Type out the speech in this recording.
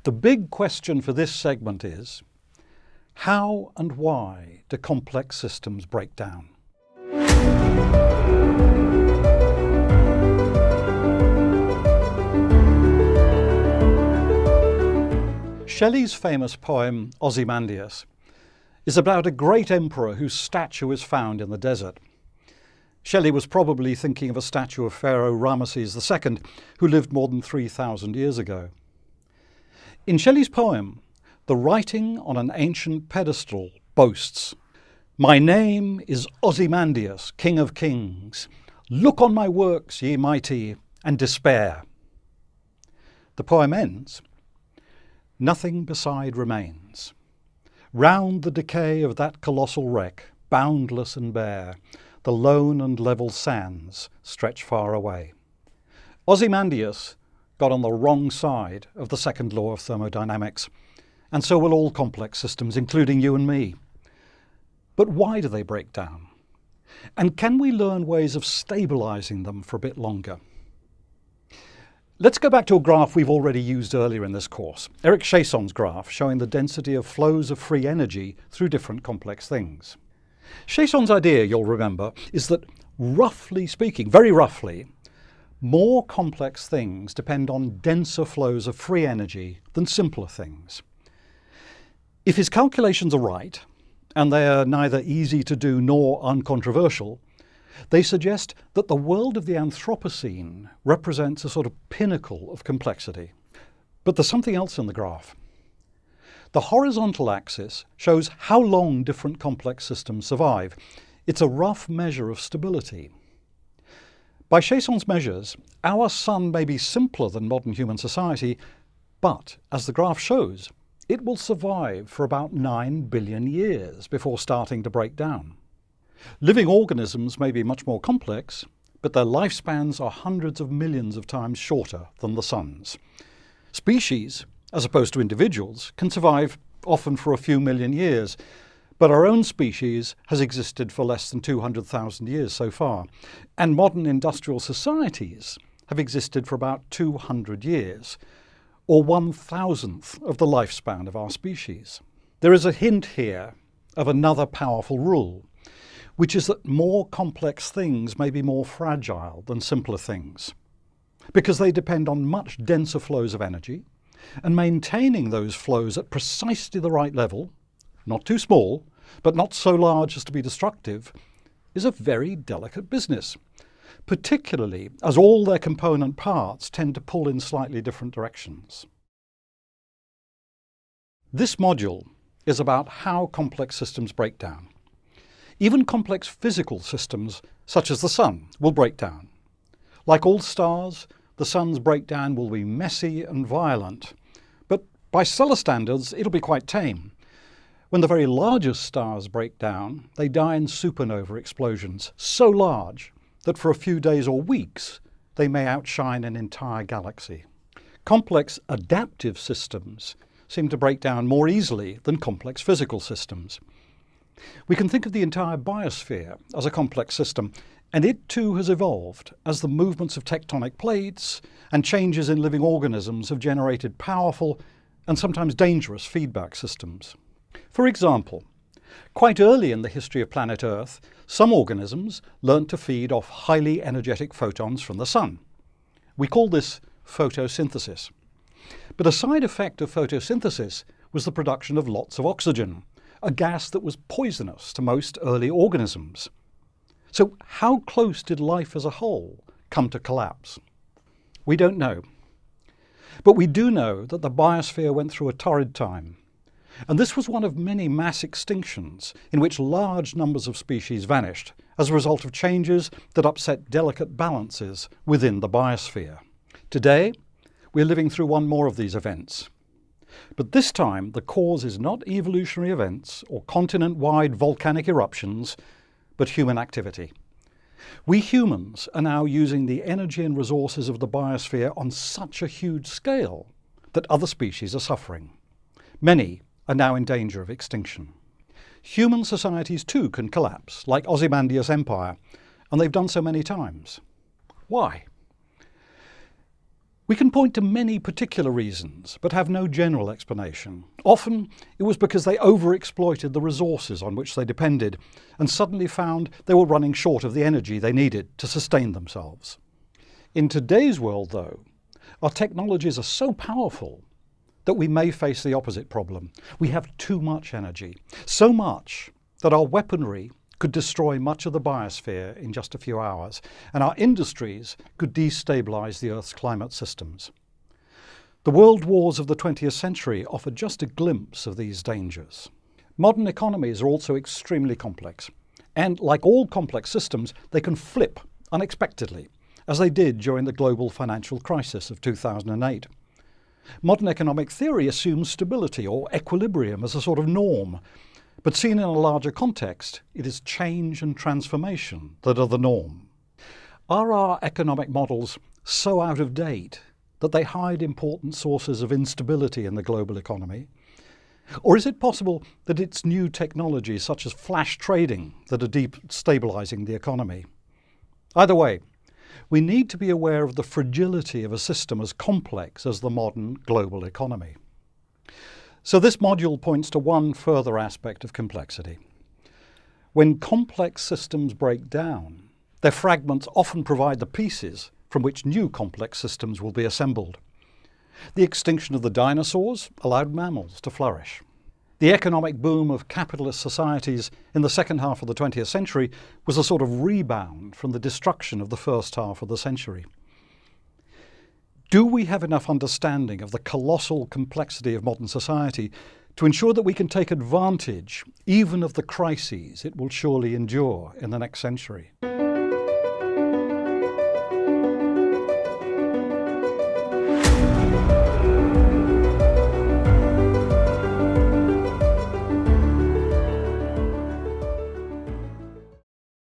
The big question for this segment is, how and why do complex systems break down? Shelley's famous poem Ozymandias is about a great emperor whose statue is found in the desert. Shelley was probably thinking of a statue of Pharaoh Ramesses II, who lived more than 3,000 years ago. In Shelley's poem, the writing on an ancient pedestal boasts, "My name is Ozymandias, King of Kings. Look on my works, ye mighty, and despair." The poem ends, "Nothing beside remains. Round the decay of that colossal wreck, boundless and bare, the lone and level sands stretch far away." Ozymandias got on the wrong side of the second law of thermodynamics, and so will all complex systems, including you and me. But why do they break down? And can we learn ways of stabilizing them for a bit longer? Let's go back to a graph we've already used earlier in this course, Eric Chasson's graph showing the density of flows of free energy through different complex things. Chasson's idea, you'll remember, is that roughly speaking, very roughly, more complex things depend on denser flows of free energy than simpler things. If his calculations are right, and they are neither easy to do nor uncontroversial, they suggest that the world of the Anthropocene represents a sort of pinnacle of complexity. But there's something else in the graph. The horizontal axis shows how long different complex systems survive. It's a rough measure of stability. By Chasson's measures, our sun may be simpler than modern human society, but as the graph shows, it will survive for about 9 billion years before starting to break down. Living organisms may be much more complex, but their lifespans are hundreds of millions of times shorter than the sun's. Species, as opposed to individuals, can survive often for a few million years, but our own species has existed for less than 200,000 years so far, and modern industrial societies have existed for about 200 years, or 1,000th of the lifespan of our species. There is a hint here of another powerful rule, which is that more complex things may be more fragile than simpler things, because they depend on much denser flows of energy, and maintaining those flows at precisely the right level, not too small, but not so large as to be destructive, is a very delicate business, particularly as all their component parts tend to pull in slightly different directions. This module is about how complex systems break down. Even complex physical systems, such as the sun, will break down. Like all stars, the sun's breakdown will be messy and violent, but by stellar standards, it'll be quite tame. When the very largest stars break down, they die in supernova explosions, so large that for a few days or weeks, they may outshine an entire galaxy. Complex adaptive systems seem to break down more easily than complex physical systems. We can think of the entire biosphere as a complex system, and it too has evolved as the movements of tectonic plates and changes in living organisms have generated powerful and sometimes dangerous feedback systems. For example, quite early in the history of planet Earth, some organisms learnt to feed off highly energetic photons from the sun. We call this photosynthesis. But a side effect of photosynthesis was the production of lots of oxygen, a gas that was poisonous to most early organisms. So how close did life as a whole come to collapse? We don't know. But we do know that the biosphere went through a torrid time. And this was one of many mass extinctions in which large numbers of species vanished as a result of changes that upset delicate balances within the biosphere. Today, we're living through one more of these events. But this time, the cause is not evolutionary events or continent-wide volcanic eruptions, but human activity. We humans are now using the energy and resources of the biosphere on such a huge scale that other species are suffering. Many are now in danger of extinction. Human societies too can collapse, like We can point to many particular reasons, but have no general explanation. Often it was because they overexploited the resources on which they depended and suddenly found they were running short of the energy they needed to sustain themselves. In today's world, though, our technologies are so powerful that we may face the opposite problem. We have too much energy, so much that our weaponry could destroy much of the biosphere in just a few hours, and our industries could destabilize the Earth's climate systems. The world wars of the 20th century offer just a glimpse of these dangers. Modern economies are also extremely complex, and like all complex systems, they can flip unexpectedly, as they did during the global financial crisis of 2008. Modern economic theory assumes stability or equilibrium as a sort of norm, but seen in a larger context, it is change and transformation that are the norm. Are our economic models so out of date that they hide important sources of instability in the global economy? Or is it possible that it's new technologies such as flash trading that are destabilizing the economy? Either way, we need to be aware of the fragility of a system as complex as the modern global economy. So this module points to one further aspect of complexity. When complex systems break down, their fragments often provide the pieces from which new complex systems will be assembled. The extinction of the dinosaurs allowed mammals to flourish. The economic boom of capitalist societies in the second half of the 20th century was a sort of rebound from the destruction of the first half of the century. Do we have enough understanding of the colossal complexity of modern society to ensure that we can take advantage even of the crises it will surely endure in the next century?